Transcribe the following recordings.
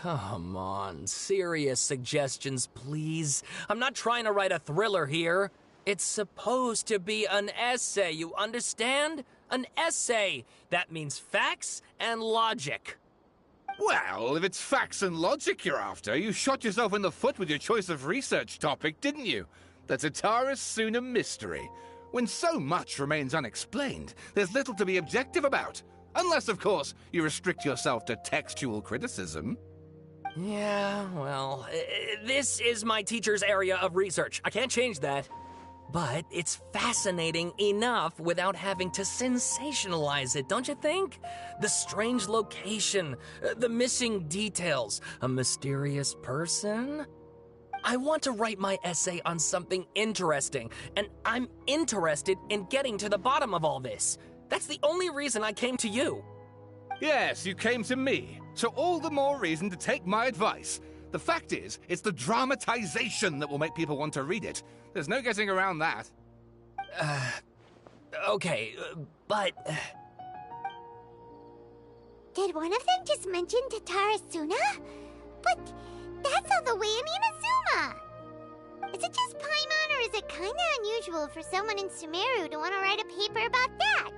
come on. Serious suggestions, please. I'm not trying to write a thriller here. It's supposed to be an essay, you understand? An essay. That means facts and logic. Well, if it's facts and logic you're after, you shot yourself in the foot with your choice of research topic, didn't you? The Tatara Suna mystery. When so much remains unexplained, there's little to be objective about. Unless, of course, you restrict yourself to textual criticism. Yeah, well, this is my teacher's area of research. I can't change that. But it's fascinating enough without having to sensationalize it, don't you think? The strange location, the missing details, a mysterious person. I want to write my essay on something interesting, and I'm interested in getting to the bottom of all this. That's the only reason I came to you. Yes, you came to me, so all the more reason to take my advice. The fact is, it's the dramatization that will make people want to read it. There's no getting around that. Okay, but... Did one of them just mention Tatara Suna? But that's all the way in Inazuma! Is it just Paimon, or is it kinda unusual for someone in Sumeru to want to write a paper about that?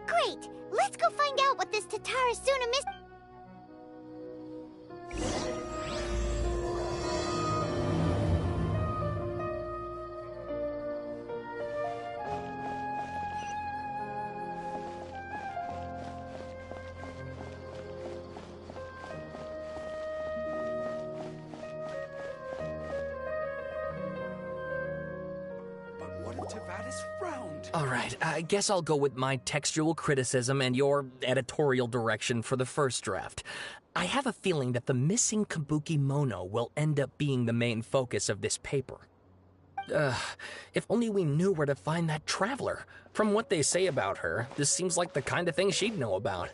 Great! Let's go find out what this Tatara Suna All right, I guess I'll go with my textual criticism and your editorial direction for the first draft. I have a feeling that the missing Kabuki Mono will end up being the main focus of this paper. If only we knew where to find that traveler. From what they say about her, this seems like the kind of thing she'd know about.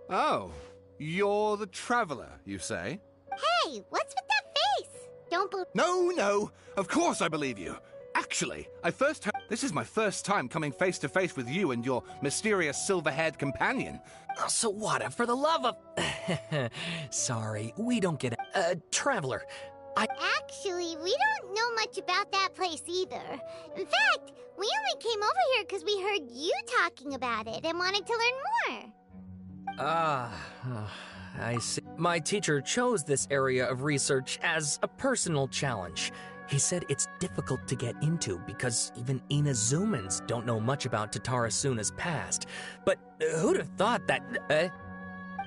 Oh, you're the traveler, you say? Hey, what's with that face? Don't believe... No, of course I believe you. Actually, this is my first time coming face to face with you and your mysterious silver-haired companion. Oh, Sawada, for the love of... Sorry, we don't get traveler. Actually, we don't know much about that place either. In fact, we only came over here because we heard you talking about it and wanted to learn more. I see. My teacher chose this area of research as a personal challenge. He said it's difficult to get into because even Inazumans don't know much about Tatara Suna's past. But who'd have thought that...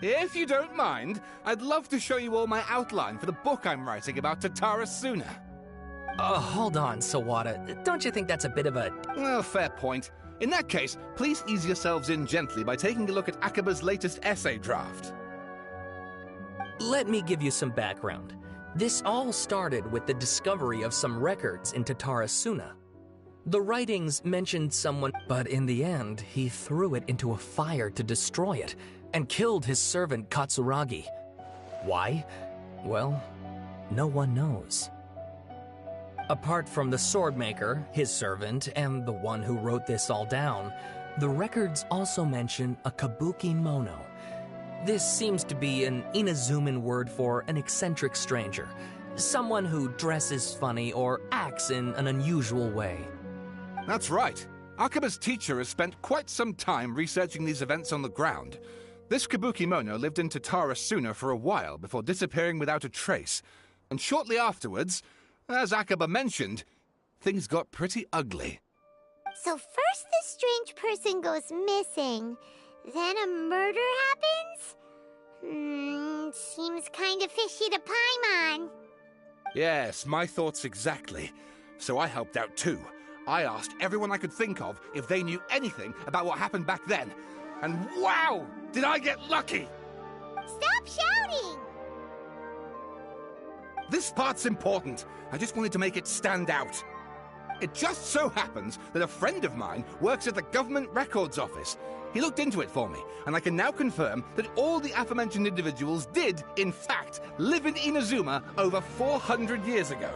If you don't mind, I'd love to show you all my outline for the book I'm writing about Tatara Suna. Hold on, Sawada. Don't you think that's a bit of a... Well, fair point. In that case, please ease yourselves in gently by taking a look at Akaba's latest essay draft. Let me give you some background. This all started with the discovery of some records in Tatara Suna. The writings mentioned someone, but in the end, he threw it into a fire to destroy it and killed his servant Katsuragi. Why? Well, no one knows. Apart from the swordmaker, his servant, and the one who wrote this all down, the records also mention a Kabuki Mono. This seems to be an Inazuman word for an eccentric stranger, someone who dresses funny or acts in an unusual way. That's right. Akaba's teacher has spent quite some time researching these events on the ground. This Kabuki Mono lived in Tatara Suna for a while before disappearing without a trace. And shortly afterwards, as Akaba mentioned, things got pretty ugly. So first this strange person goes missing, then a murder happens? Seems kinda fishy to Paimon. Yes, my thoughts exactly. So I helped out too. I asked everyone I could think of if they knew anything about what happened back then. And wow, did I get lucky! Stop shouting! This part's important. I just wanted to make it stand out. It just so happens that a friend of mine works at the government records office. He looked into it for me, and I can now confirm that all the aforementioned individuals did, in fact, live in Inazuma over 400 years ago.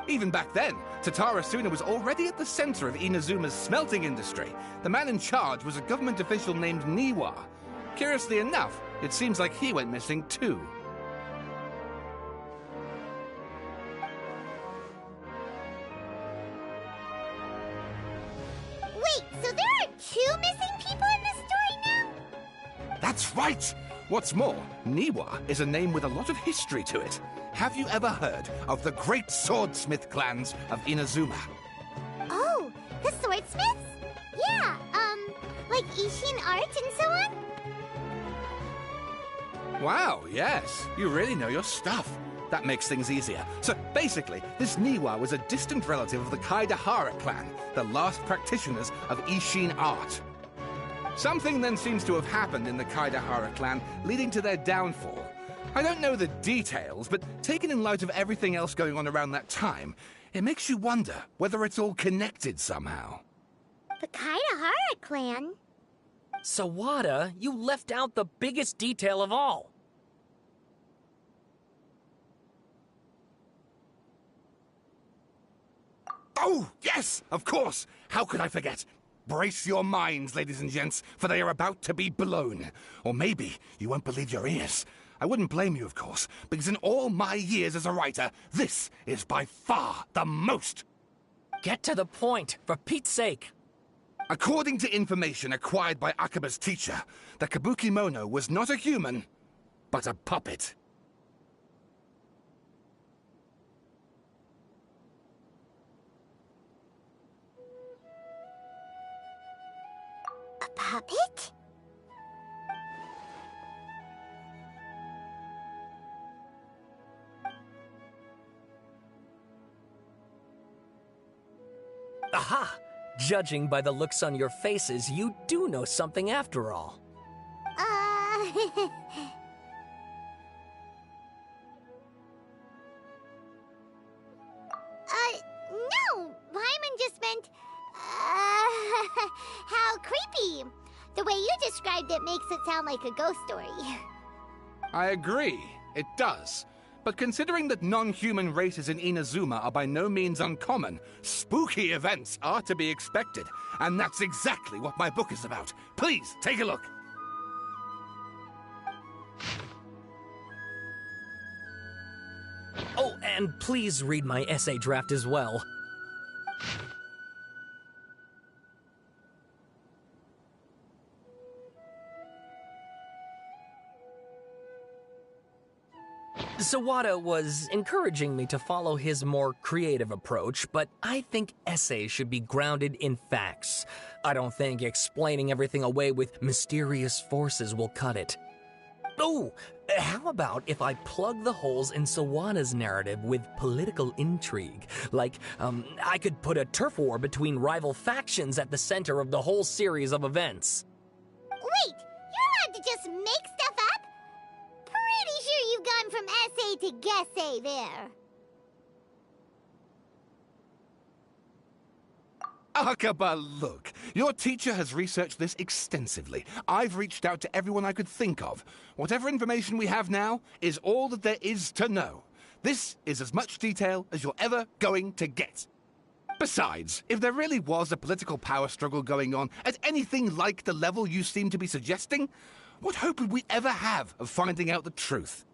Even back then, Tatara Suna was already at the center of Inazuma's smelting industry. The man in charge was a government official named Niwa. Curiously enough, It seems like he went missing too. Wait, so there are 2 missing people in this story now? That's right! What's more, Niwa is a name with a lot of history to it. Have you ever heard of the great swordsmith clans of Inazuma? Oh, the swordsmiths? Yeah, like Ishin art and so on? Wow, yes. You really know your stuff. That makes things easier. So basically, this Niwa was a distant relative of the Kaidahara clan, the last practitioners of Ishin art. Something then seems to have happened in the Kaidahara clan, leading to their downfall. I don't know the details, but taken in light of everything else going on around that time, it makes you wonder whether it's all connected somehow. The Kaidahara clan? Sawada, you left out the biggest detail of all. Oh, yes, of course. How could I forget? Brace your minds, ladies and gents, for they are about to be blown. Or maybe you won't believe your ears. I wouldn't blame you, of course, because in all my years as a writer, this is by far the most. Get to the point, for Pete's sake. According to information acquired by Akaba's teacher, the Kabukimono was not a human, but a puppet. A puppet? Aha! Judging by the looks on your faces, you do know something after all. No! Paimon just meant, how creepy. The way you described it makes it sound like a ghost story. I agree, it does. But considering that non-human races in Inazuma are by no means uncommon, spooky events are to be expected. And that's exactly what my book is about. Please, take a look. Oh, and please read my essay draft as well. Sawada was encouraging me to follow his more creative approach, but I think essays should be grounded in facts. I don't think explaining everything away with mysterious forces will cut it. Oh, how about if I plug the holes in Sawada's narrative with political intrigue? Like, I could put a turf war between rival factions at the center of the whole series of events. Wait, you're allowed to just make stuff up? Pretty sure you've gone from essay to guessay there. Akaba, look. Your teacher has researched this extensively. I've reached out to everyone I could think of. Whatever information we have now is all that there is to know. This is as much detail as you're ever going to get. Besides, if there really was a political power struggle going on at anything like the level you seem to be suggesting, what hope would we ever have of finding out the truth?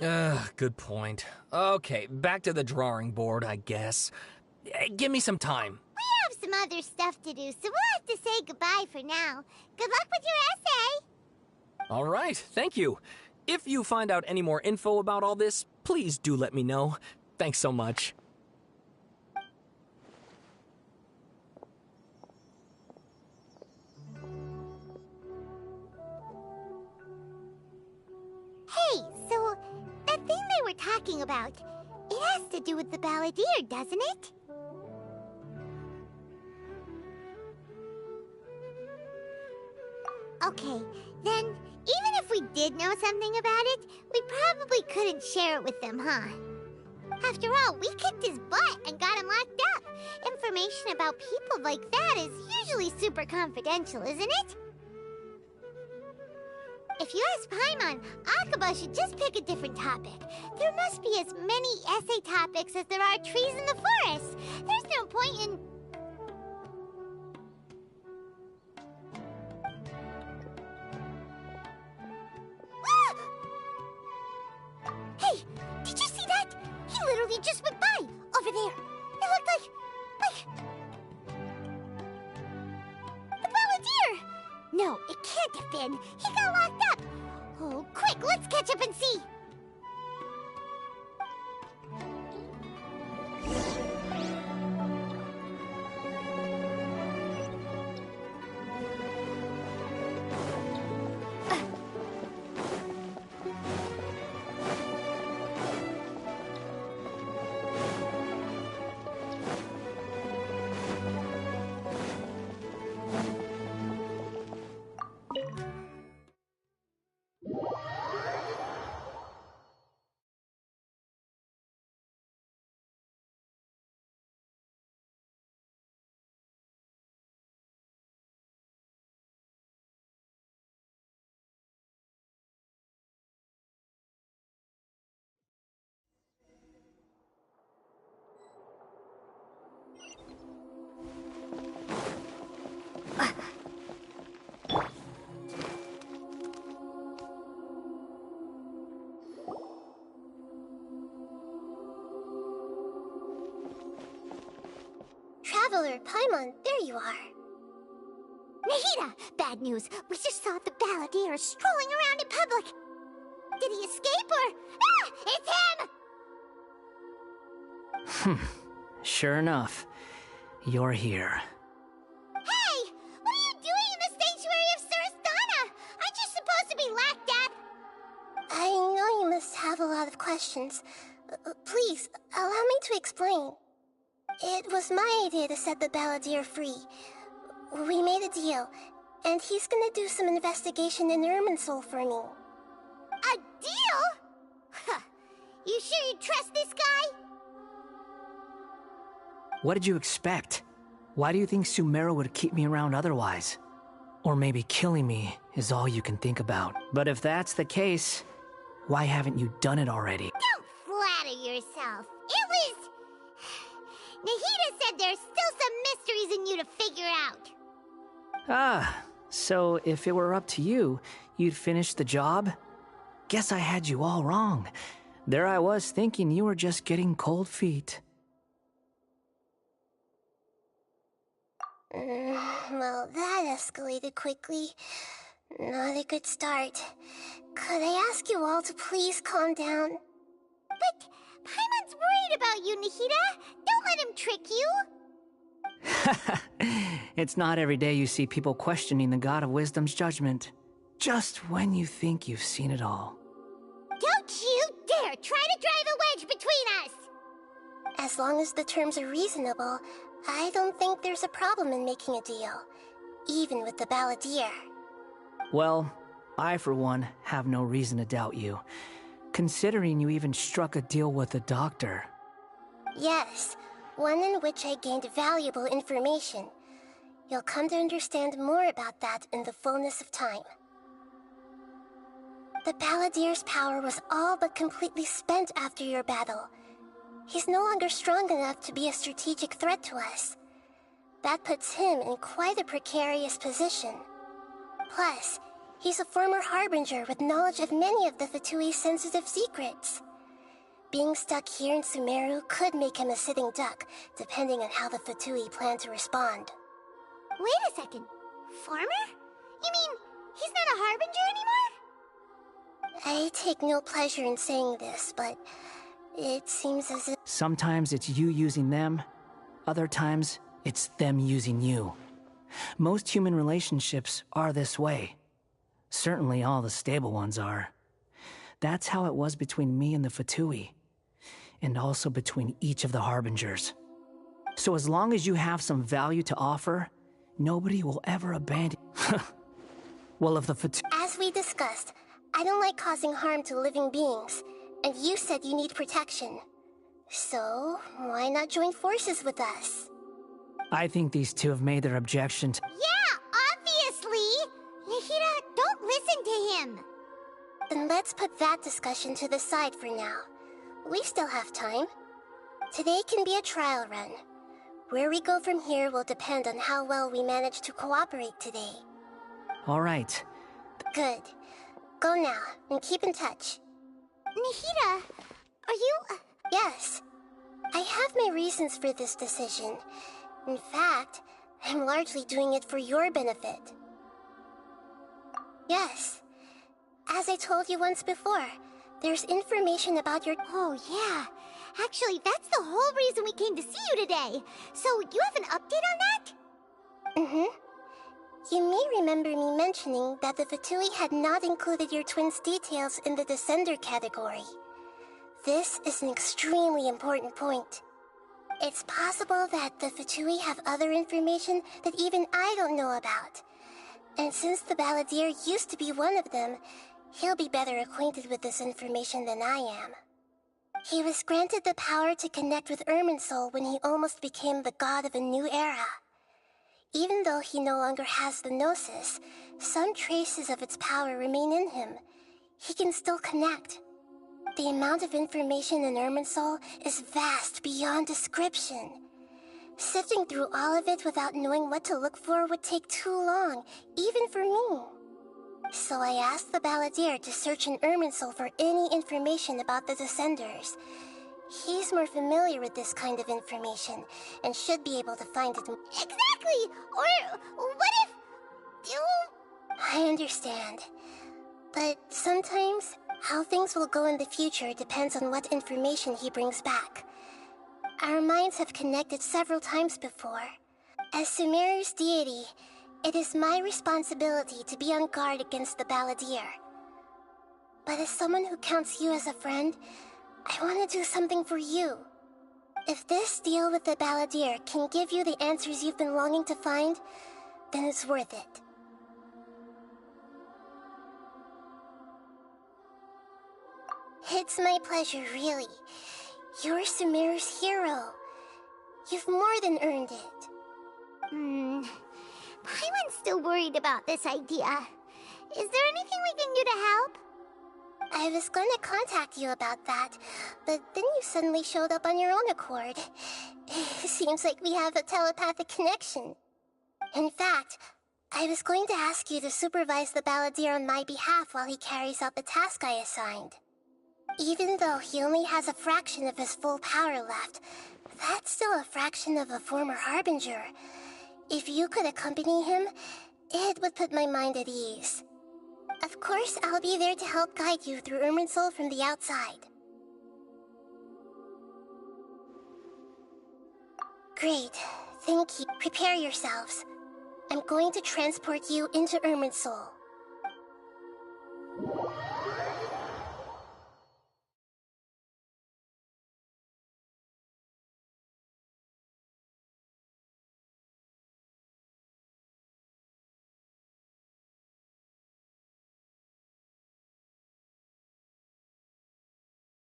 Good point. Okay, back to the drawing board, I guess. Give me some time. We have some other stuff to do, so we'll have to say goodbye for now. Good luck with your essay! All right, thank you. If you find out any more info about all this, please do let me know. Thanks so much. Hey, so that thing they were talking about, it has to do with the balladeer, doesn't it? Okay, then, even if we did know something about it, we probably couldn't share it with them, huh? After all, we kicked his butt and got him locked up. Information about people like that is usually super confidential, isn't it? If you ask Paimon, Akaba should just pick a different topic. There must be as many essay topics as there are trees in the forest. There's no point in... literally just went by, over there. It looked like... the Balladeer! No, it can't have been. He got locked up. Oh, quick, let's catch up and see. Traveler, Paimon, there you are. Nahida! Bad news. We just saw the Balladeer strolling around in public. Did he escape or... Ah! It's him! Sure enough. You're here. Hey! What are you doing in the sanctuary of Surastana? Aren't you supposed to be laughed at? I know you must have a lot of questions. Please, allow me to explain. It was my idea to set the Balladeer free. We made a deal, and he's gonna do some investigation in Irminsul for me. A deal? Huh. You sure you trust this guy? What did you expect? Why do you think Sumeru would keep me around otherwise? Or maybe killing me is all you can think about. But if that's the case, why haven't you done it already? Don't flatter yourself. It was... Nahida said there's still some mysteries in you to figure out. Ah, so if it were up to you, you'd finish the job? Guess I had you all wrong. There I was thinking you were just getting cold feet. Well, that escalated quickly. Not a good start. Could I ask you all to please calm down? But Paimon's worried about you, Nahida. Don't let him trick you. It's not every day you see people questioning the God of Wisdom's judgment. Just when you think you've seen it all. Don't you dare try to drive a wedge between us! As long as the terms are reasonable, I don't think there's a problem in making a deal. Even with the Balladeer. Well, I for one have no reason to doubt you. Considering you even struck a deal with the doctor. Yes, one in which I gained valuable information. You'll come to understand more about that in the fullness of time. The Balladeer's power was all but completely spent after your battle. He's no longer strong enough to be a strategic threat to us. That puts him in quite a precarious position. Plus, he's a former Harbinger with knowledge of many of the Fatui's sensitive secrets. Being stuck here in Sumeru could make him a sitting duck, depending on how the Fatui plan to respond. Wait a second. Farmer? You mean, he's not a Harbinger anymore? I take no pleasure in saying this, but it seems as if... Sometimes it's you using them, other times it's them using you. Most human relationships are this way. Certainly all the stable ones are. That's how it was between me and the Fatui, and also between each of the Harbingers. So as long as you have some value to offer, nobody will ever abandon... Well, if the Fatui... As we discussed, I don't like causing harm to living beings, and you said you need protection. So, why not join forces with us? I think these two have made their objections. Yeah, obviously! Nahida, don't listen to him! Then let's put that discussion to the side for now. We still have time. Today can be a trial run. Where we go from here will depend on how well we manage to cooperate today. All right. Good. Go now, and keep in touch. Nahida, are you... Yes, I have my reasons for this decision. In fact, I'm largely doing it for your benefit. Yes. As I told you once before, there's information about your... Oh, yeah. Actually, that's the whole reason we came to see you today. So, you have an update on that? Mm-hmm. You may remember me mentioning that the Fatui had not included your twins' details in the Descender category. This is an extremely important point. It's possible that the Fatui have other information that even I don't know about. And since the Balladeer used to be one of them, he'll be better acquainted with this information than I am. He was granted the power to connect with Irminsul when he almost became the god of a new era. Even though he no longer has the Gnosis, some traces of its power remain in him. He can still connect. The amount of information in Irminsul is vast beyond description. Sifting through all of it without knowing what to look for would take too long, even for me. So I asked the Balladeer to search in Irminsul for any information about the Descenders. He's more familiar with this kind of information, and should be able to find it. Exactly! Or what if... I understand. But sometimes, how things will go in the future depends on what information he brings back. Our minds have connected several times before. As Sumeru's deity, it is my responsibility to be on guard against the Balladeer. But as someone who counts you as a friend, I want to do something for you. If this deal with the Balladeer can give you the answers you've been longing to find, then it's worth it. It's my pleasure, really. You're Sumeru's hero. You've more than earned it. Paimon's still worried about this idea. Is there anything we can do to help? I was going to contact you about that, but then you suddenly showed up on your own accord. Seems like we have a telepathic connection. In fact, I was going to ask you to supervise the Balladeer on my behalf while he carries out the task I assigned. Even though he only has a fraction of his full power left, that's still a fraction of a former Harbinger. If you could accompany him, it would put my mind at ease. Of course, I'll be there to help guide you through Irminsul from the outside. Great. Thank you. Prepare yourselves. I'm going to transport you into Irminsul.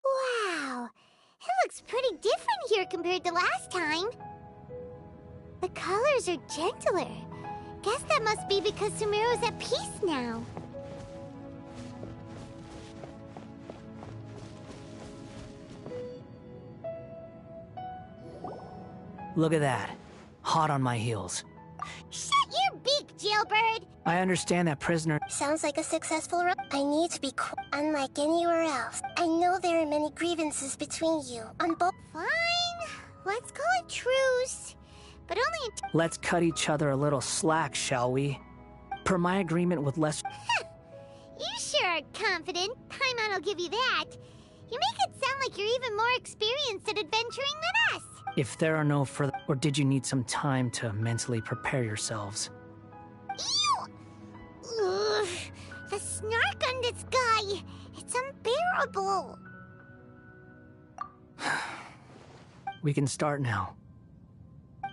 Wow, it looks pretty different here compared to last time. The colors are gentler. Guess that must be because Sumeru's at peace now. Look at that. Hot on my heels. Shut your beak, jailbird! I understand that prisoner... Sounds like a successful run. I need to be unlike anywhere else. I know there are many grievances between you on both... Fine, let's call it truce. But only Let's cut each other a little slack, shall we? Per my agreement with Les... You sure are confident. Paimon will give you that. You make it sound like you're even more experienced at adventuring than us. If there are no further... Or did you need some time to mentally prepare yourselves? Ew! Ugh, the snark on this guy. It's unbearable. We can start now.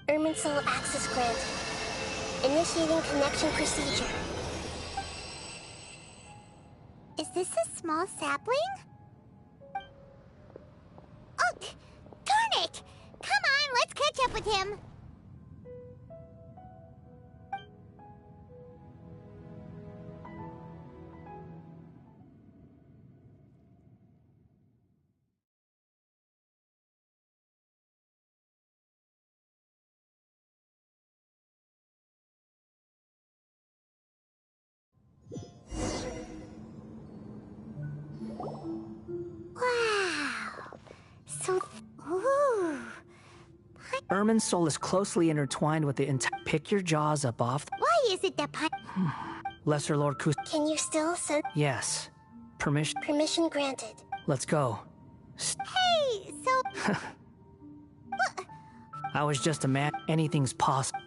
Irminsul access granted. Initiating connection procedure. Is this a small sapling? Oh, darn it! Come on, let's catch up with him. Wow. So, ooh. Irminsul is closely intertwined with the entire... Pick your jaws up off... Why is it that Lesser Lord Kus... Can you still send? Yes. Permission... Permission granted. Let's go. Hey, so... I was just a man. Anything's possible.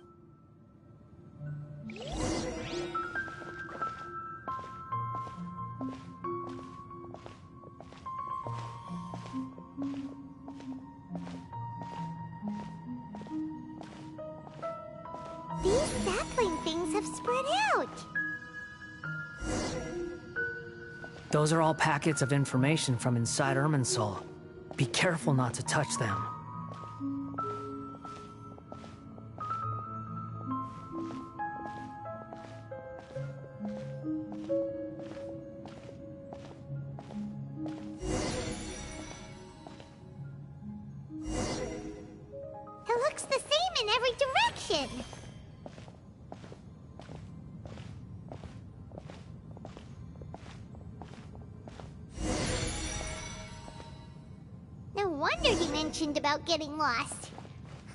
These sapling things have spread out. Those are all packets of information from inside Irminsul. Be careful not to touch them. It looks the same in every direction. No wonder he mentioned about getting lost.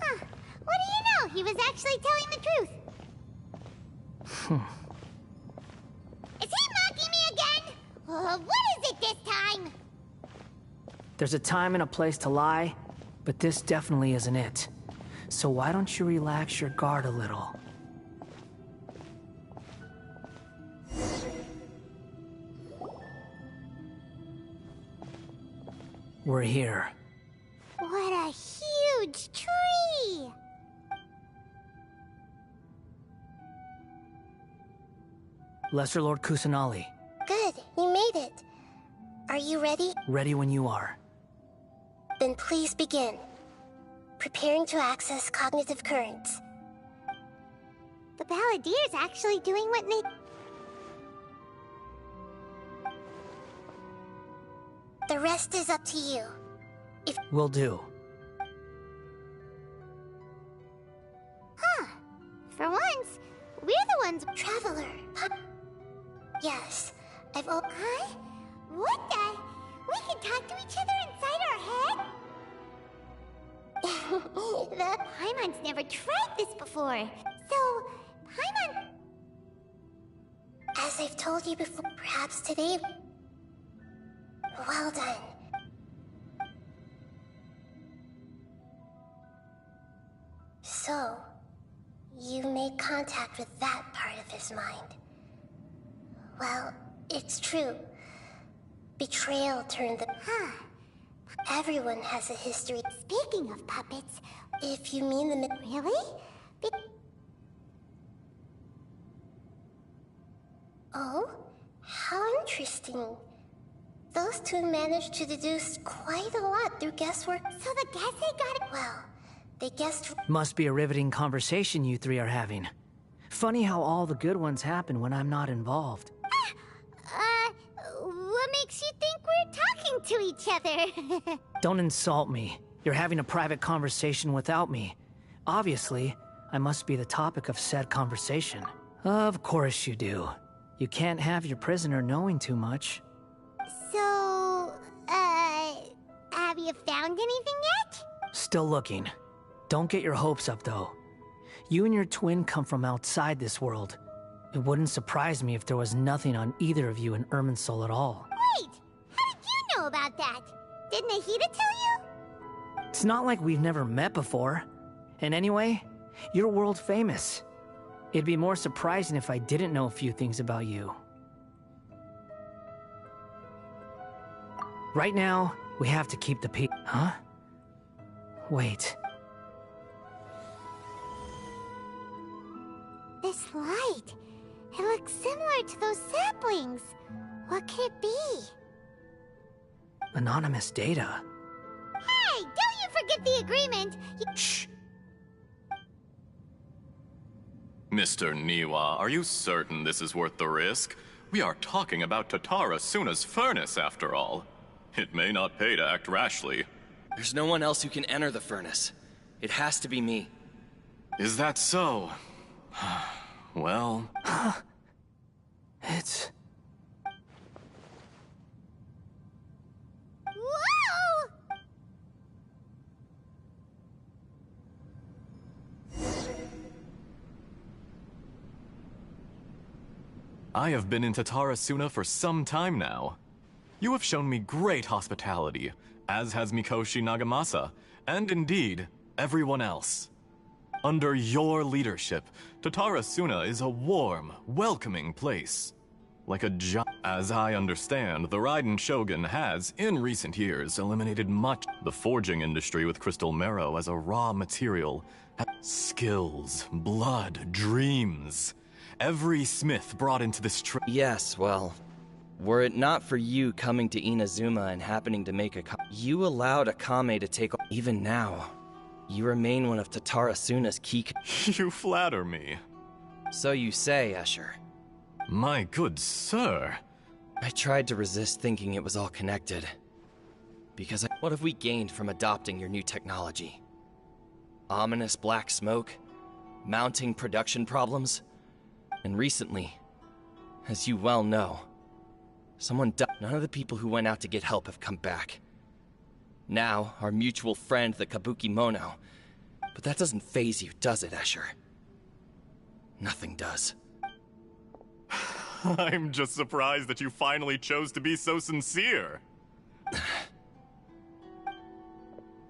Huh. What do you know? He was actually telling the truth. Is he mocking me again? What is it this time? There's a time and a place to lie, but this definitely isn't it. So why don't you relax your guard a little? We're here. What a huge tree! Lesser Lord Kusanali, Good, you made it. Are you ready? ready when you are. Then please begin. Preparing to access cognitive currents. The Balladeer's actually doing what they... The rest is up to you. Will do. Huh. For once, we're the ones... Traveler. Yes, I've Huh? What the... We can talk to each other inside our head? That... Paimon's never tried this before. So, Paimon... As I've told you before, perhaps today... Well done. So, you made contact with that part of his mind. Well, it's true. Betrayal turned the... Huh. Everyone has a history. Speaking of puppets... If you mean the... Really? Oh? How interesting. Those two managed to deduce quite a lot through guesswork. So the guessing got it... Well, they guessed... Must be a riveting conversation you three are having. Funny how all the good ones happen when I'm not involved. What makes you think we're talking to each other? Don't insult me. You're having a private conversation without me. Obviously, I must be the topic of said conversation. Of course you do. You can't have your prisoner knowing too much. So, have you found anything yet? Still looking. Don't get your hopes up, though. You and your twin come from outside this world. It wouldn't surprise me if there was nothing on either of you in Irminsul at all. Wait! How did you know about that? Did Nahida tell you? It's not like we've never met before. And anyway, you're world famous. It'd be more surprising if I didn't know a few things about you. Right now, we have to keep the peace. Huh? Wait. This light. It looks similar to those saplings. What could it be? Anonymous data. Hey, don't you forget the agreement. Shh. Mr. Niwa, are you certain this is worth the risk? We are talking about Tatara Suna's furnace, after all. It may not pay to act rashly. There's no one else who can enter the furnace. It has to be me. Is that so? Well... It's... Whoa! I have been in Tatarasuna for some time now. You have shown me great hospitality, as has Mikoshi Nagamasa, and indeed, everyone else. Under your leadership, Tatarasuna is a warm, welcoming place. Like a As I understand, the Raiden Shogun has, in recent years, eliminated much the forging industry with crystal marrow as a raw material. Skills, blood, dreams. Every smith brought into this Yes, well, were it not for you coming to Inazuma and happening to make you allowed Akame to take even now, you remain one of Tatarasuna's key You flatter me. So you say, Escher. My good sir. I tried to resist thinking it was all connected. Because what have we gained from adopting your new technology? Ominous black smoke? Mounting production problems? And recently, as you well know, someone died. None of the people who went out to get help have come back. Now, our mutual friend, the Kabuki Mono. But that doesn't faze you, does it, Escher? Nothing does. I'm just surprised that you finally chose to be so sincere.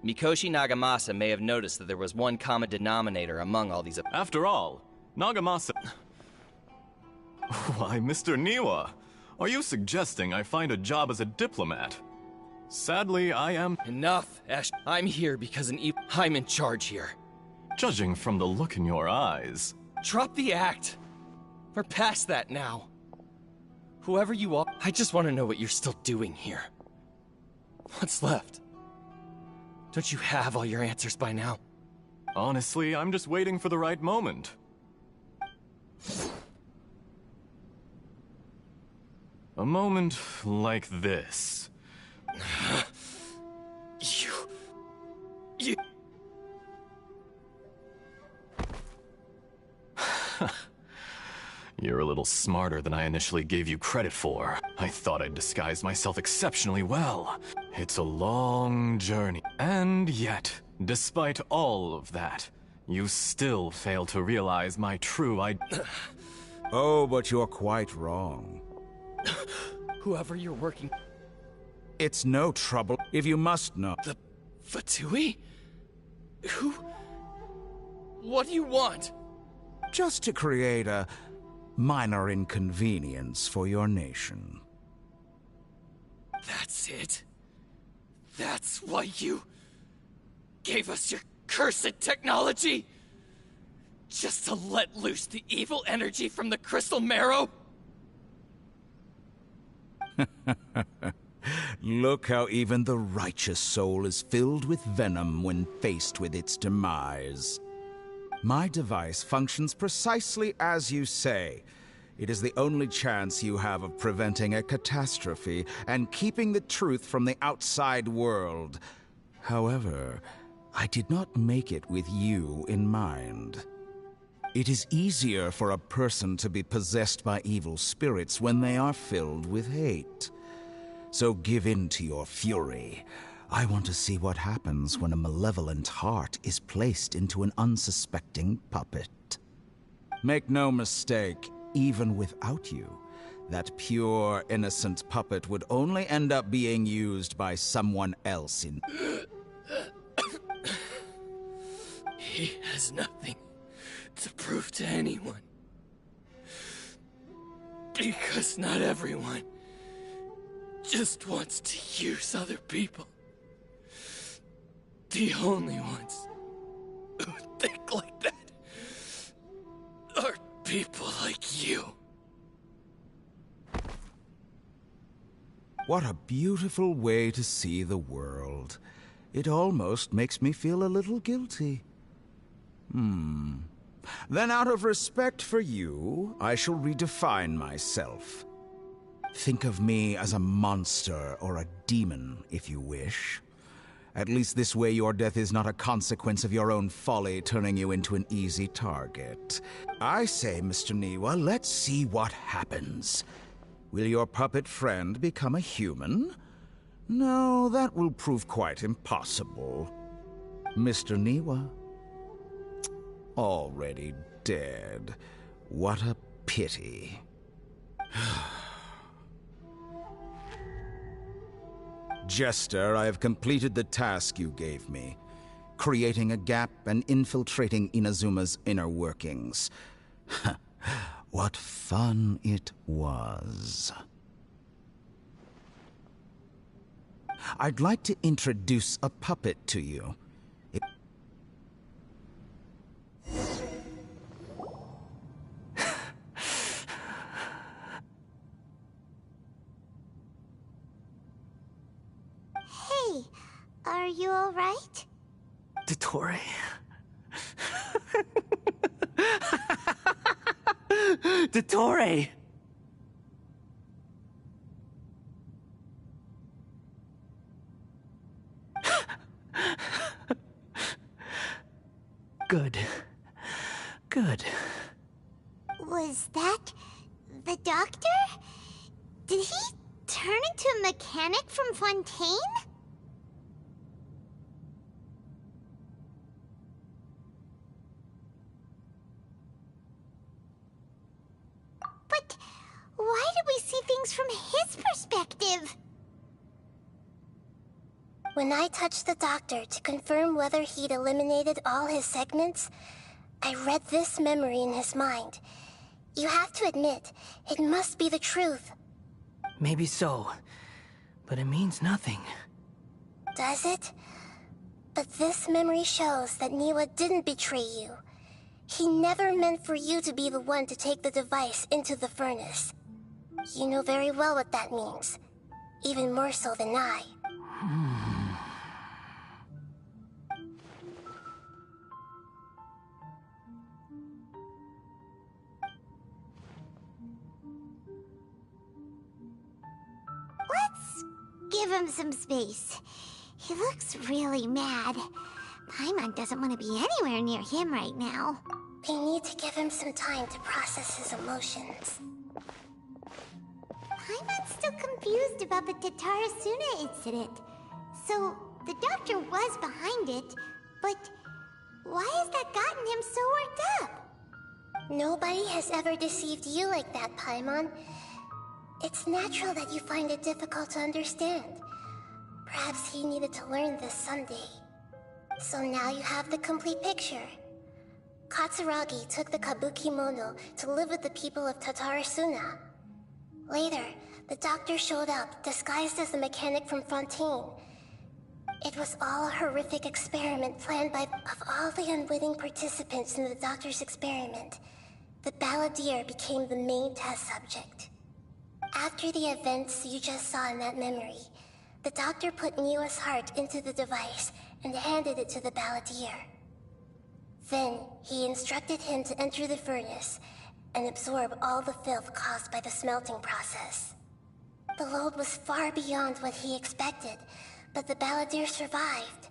Mikoshi Nagamasa may have noticed that there was one common denominator among all these. After all, Nagamasa... Why, Mr. Niwa, are you suggesting I find a job as a diplomat? Sadly, I am... Enough, Ash. I'm here because I'm in charge here. Judging from the look in your eyes... Drop the act. We're past that now. Whoever you are, I just want to know what you're still doing here. What's left? Don't you have all your answers by now? Honestly, I'm just waiting for the right moment. A moment like this. You... You're a little smarter than I initially gave you credit for. I thought I'd disguised myself exceptionally well. It's a long journey. And yet, despite all of that, you still fail to realize my true Oh, but you're quite wrong. Whoever you're working... It's no trouble if you must know. The Fatui? Who... What do you want? Just to create a minor inconvenience for your nation. That's it? That's why you gave us your cursed technology? Just to let loose the evil energy from the crystal marrow? Look how even the righteous soul is filled with venom when faced with its demise. My device functions precisely as you say. It is the only chance you have of preventing a catastrophe and keeping the truth from the outside world. However, I did not make it with you in mind. It is easier for a person to be possessed by evil spirits when they are filled with hate. So give in to your fury. I want to see what happens when a malevolent heart is placed into an unsuspecting puppet. Make no mistake, even without you, that pure, innocent puppet would only end up being used by someone else in... He has nothing to prove to anyone. Because not everyone just wants to use other people. The only ones who think like that are people like you. What a beautiful way to see the world. It almost makes me feel a little guilty. Then out of respect for you, I shall redefine myself. Think of me as a monster or a demon, if you wish. At least this way your death is not a consequence of your own folly turning you into an easy target. I say, Mr. Niwa, let's see what happens. Will your puppet friend become a human? No, that will prove quite impossible. Mr. Niwa? Already dead. What a pity. Jester, I have completed the task you gave me. Creating a gap and infiltrating Inazuma's inner workings. What fun it was. I'd like to introduce a puppet to you. Hey, are you alright? Dottore. Dottore! Good. Good. Was that the doctor? Did he turn into a mechanic from Fontaine? But why did we see things from his perspective? When I touched the doctor to confirm whether he'd eliminated all his segments, I read this memory in his mind. You have to admit, it must be the truth. Maybe so, but it means nothing. Does it? But this memory shows that Niwa didn't betray you. He never meant for you to be the one to take the device into the furnace. You know very well what that means. Even more so than I. Let's give him some space. He looks really mad. Paimon doesn't want to be anywhere near him right now. We need to give him some time to process his emotions. Paimon's still confused about the Tatarasuna incident. So, the doctor was behind it, but why has that gotten him so worked up? Nobody has ever deceived you like that, Paimon. It's natural that you find it difficult to understand. Perhaps he needed to learn this someday. So now you have the complete picture. Katsuragi took the Kabuki Mono to live with the people of Tatarasuna. Later, the doctor showed up, disguised as a mechanic from Fontaine. It was all a horrific experiment planned by... Of all the unwitting participants in the doctor's experiment, the balladeer became the main test subject. After the events you just saw in that memory, the doctor put Niwa's heart into the device and handed it to the balladeer. Then, he instructed him to enter the furnace and absorb all the filth caused by the smelting process. The load was far beyond what he expected, but the balladeer survived.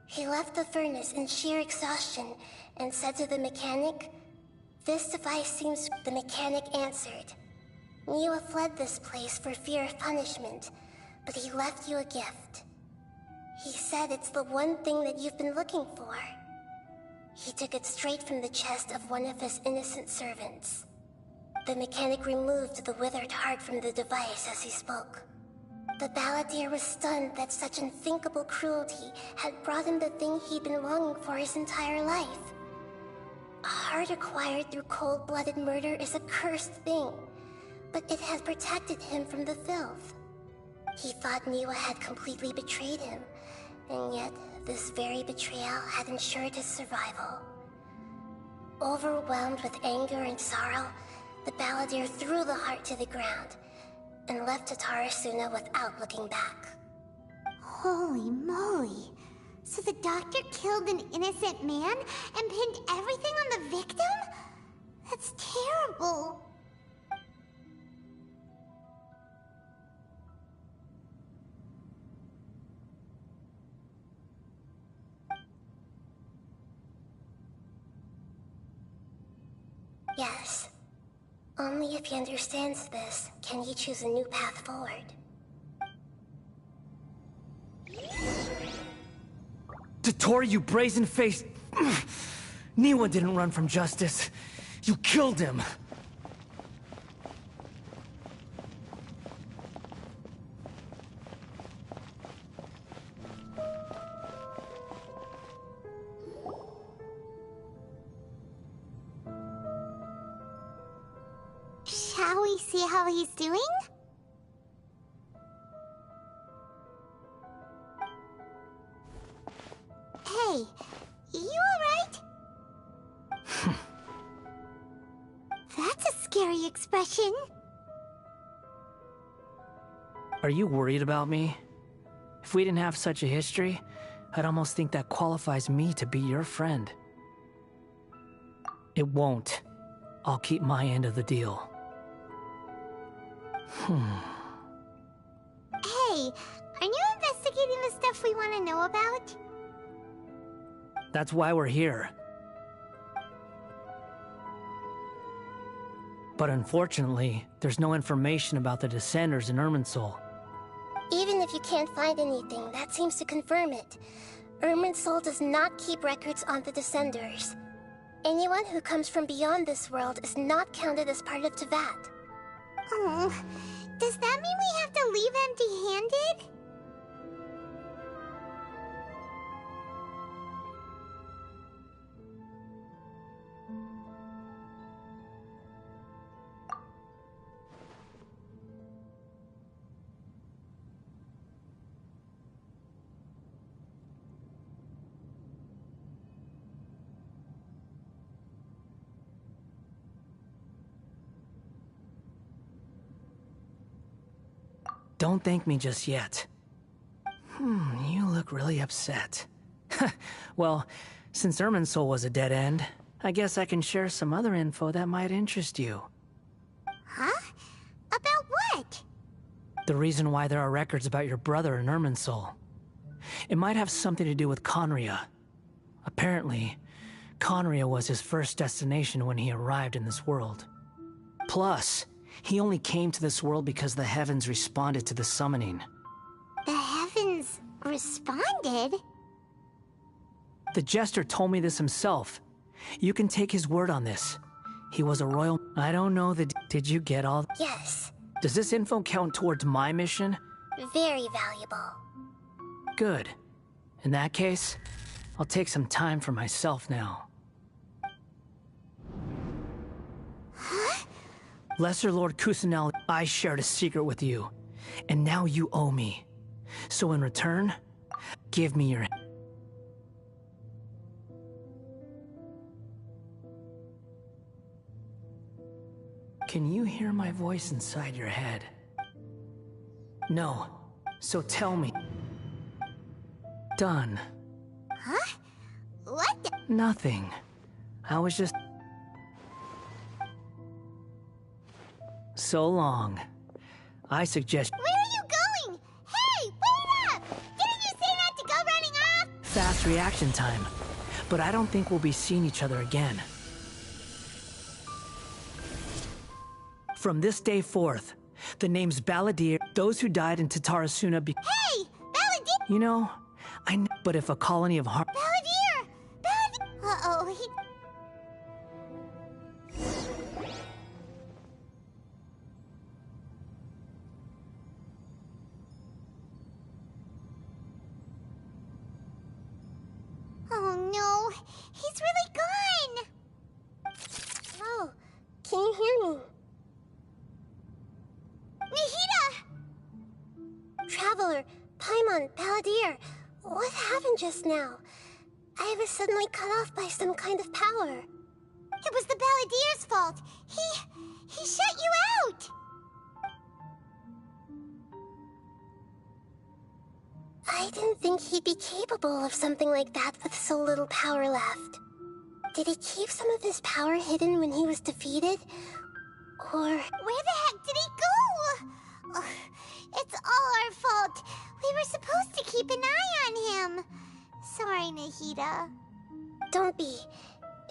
He left the furnace in sheer exhaustion and said to the mechanic, "This device seems..." The mechanic answered, "Niwa fled this place for fear of punishment, but he left you a gift. He said it's the one thing that you've been looking for." He took it straight from the chest of one of his innocent servants. The mechanic removed the withered heart from the device as he spoke. The balladeer was stunned that such unthinkable cruelty had brought him the thing he'd been longing for his entire life. A heart acquired through cold-blooded murder is a cursed thing, but it has protected him from the filth. He thought Niwa had completely betrayed him, and yet this very betrayal had ensured his survival. Overwhelmed with anger and sorrow, the balladeer threw the heart to the ground and left Tatarasuna without looking back. Holy moly. So the doctor killed an innocent man and pinned everything on the victim? That's terrible. Yes. Only if he understands this can he choose a new path forward. Dottore, you brazen-faced... Niwa didn't run from justice. You killed him. Shall we see how he's doing? Hey, you alright? That's a scary expression. Are you worried about me? If we didn't have such a history, I'd almost think that qualifies me to be your friend. It won't. I'll keep my end of the deal. Hey, aren't you investigating the stuff we want to know about? That's why we're here. But unfortunately, there's no information about the Descenders in Irminsul. Even if you can't find anything, that seems to confirm it. Irminsul does not keep records on the Descenders. Anyone who comes from beyond this world is not counted as part of Teyvat. Oh, does that mean we have to leave empty-handed? Don't thank me just yet. You look really upset. Well, since Irminsul was a dead end, I guess I can share some other info that might interest you. Huh? About what? The reason why there are records about your brother in Irminsul. It might have something to do with Conria. Apparently, Conria was his first destination when he arrived in this world. Plus, he only came to this world because the heavens responded to the summoning. The heavens responded? The Jester told me this himself. You can take his word on this. He was a royal... I don't know that... Did you get all... Yes, Does this info count towards my mission? very valuable. Good. In that case, I'll take some time for myself now. Lesser Lord Kusanel, I shared a secret with you, and now you owe me. So in return, give me your... Can you hear my voice inside your head? No. So tell me. Done. Huh? What the... Nothing. I was just... So long. I suggest... Where are you going? Hey, wait up! Didn't you say not to go running off? Fast reaction time. But I don't think we'll be seeing each other again. From this day forth, the names Balladeer, those who died in Tatarasuna be... Hey! Balladeer! You know, but if a colony of har... Balladeer! Balladeer! Uh-oh, he... Oh no, he's really gone! Oh, can you hear me? Nahida! Traveler, Paimon, Balladeer, what happened just now? I was suddenly cut off by some kind of power. It was the Balladeer's fault. He shut you out! I didn't think he'd be capable of something like that with so little power left. Did he keep some of his power hidden when he was defeated? Or... Where the heck did he go? Ugh, it's all our fault. We were supposed to keep an eye on him. Sorry, Nahida. Don't be.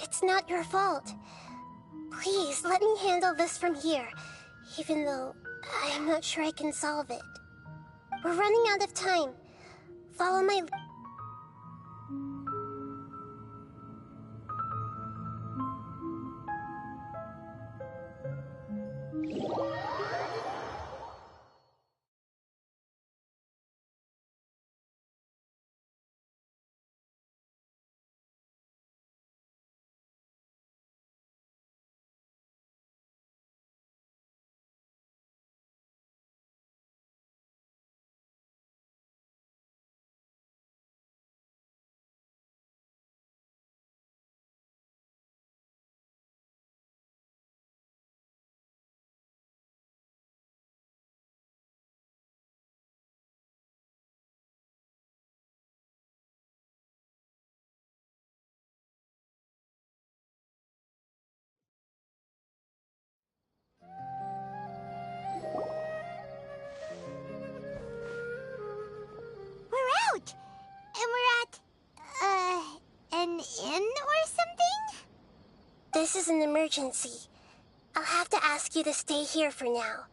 It's not your fault. Please, let me handle this from here, even though I'm not sure I can solve it. We're running out of time. Follow my... This is an emergency. I'll have to ask you to stay here for now.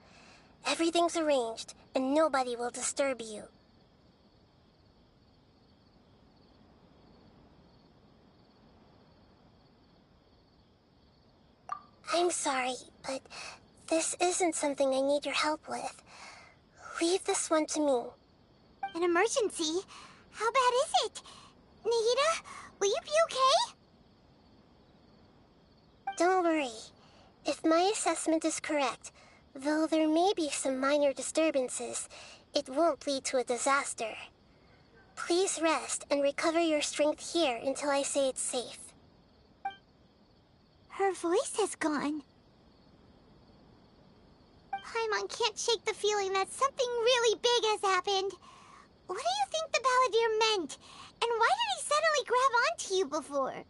Everything's arranged, and nobody will disturb you. I'm sorry, but this isn't something I need your help with. Leave this one to me. An emergency? How bad is it? Nahida, will you be okay? Don't worry. If my assessment is correct, though there may be some minor disturbances, it won't lead to a disaster. Please rest and recover your strength here until I say it's safe. Her voice has gone. Paimon can't shake the feeling that something really big has happened. What do you think the Balladeer meant? And why did he suddenly grab onto you before?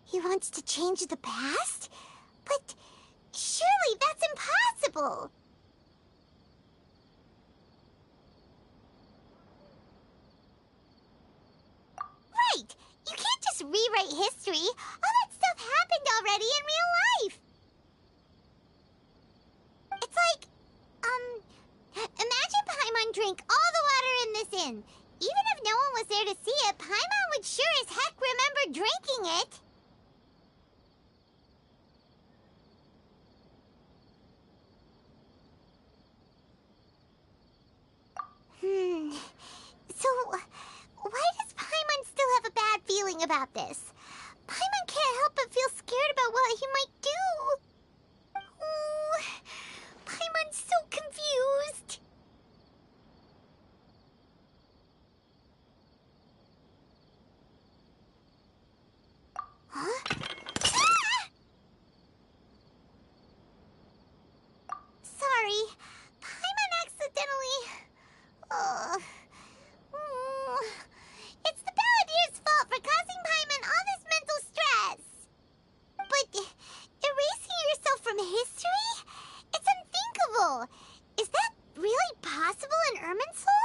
He wants to change the past? But surely that's impossible! Right! You can't just rewrite history! All that stuff happened already in real life! It's like, imagine Paimon drank all the water in this inn. Even if no one was there to see it, Paimon would sure as heck remember drinking it! So, why does Paimon still have a bad feeling about this? Paimon can't help but feel scared about what he might do. Oh, Paimon's so confused. Huh? Ah! Sorry, Paimon accidentally... It's the Balladeer's fault for causing Paimon all this mental stress. But erasing yourself from history? It's unthinkable. Is that really possible in Irminsul?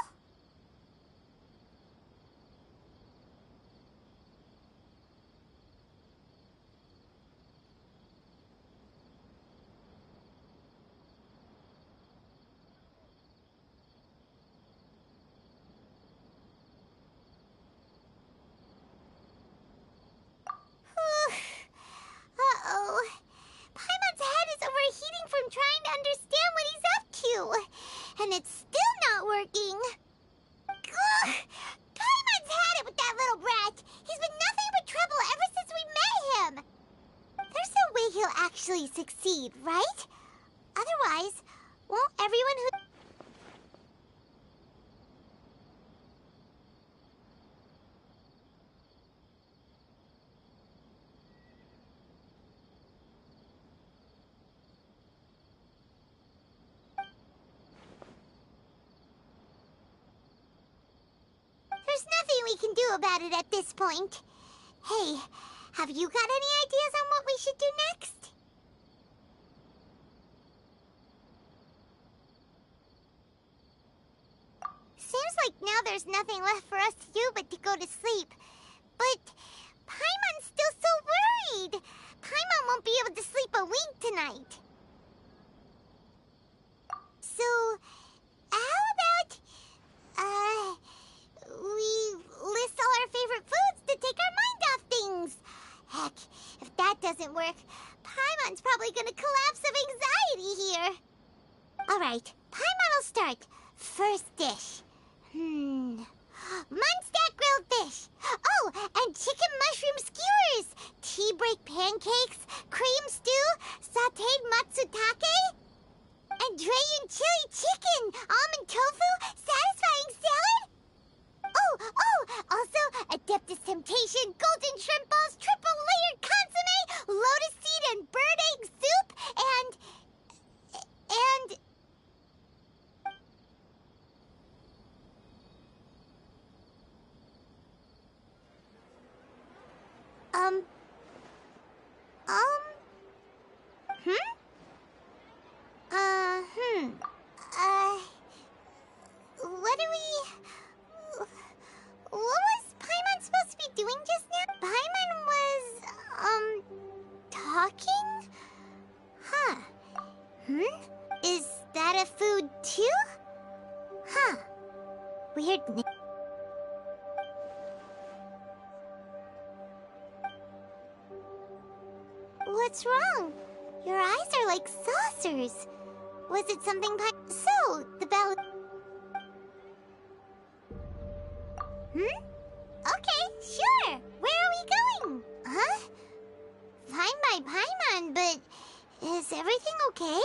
Uh-oh. Paimon's head is overheating from trying to understand what he's up to. And it's still not working. Ugh. Paimon's had it with that little brat. He's been nothing but trouble ever since we met him. There's no way he'll actually succeed, right? Otherwise, won't everyone who... There's nothing we can do about it at this point. Hey, have you got any ideas on what we should do next? Seems like now there's nothing left for us to do but to go to sleep. But Paimon's still so worried. Paimon won't be able to sleep a wink tonight. So, how about, we list all our favorite foods to take our mind off things. Heck, if that doesn't work, Paimon's probably gonna collapse of anxiety here. Alright, Paimon will start. First dish. Munstack grilled fish. Oh, and chicken mushroom skewers. Tea break pancakes, cream stew, sauteed matsutake, and Dragon chili chicken, almond tofu, satisfying salad. Also, Adeptus Temptation, golden shrimp balls, triple layered consomme, lotus seed and bird egg soup, and... Is that a food too? Huh. Weird. What's wrong? Your eyes are like saucers. Was it something So, the bell... Okay, sure. Where are we going? Huh? Fine by Paimon, but is everything okay?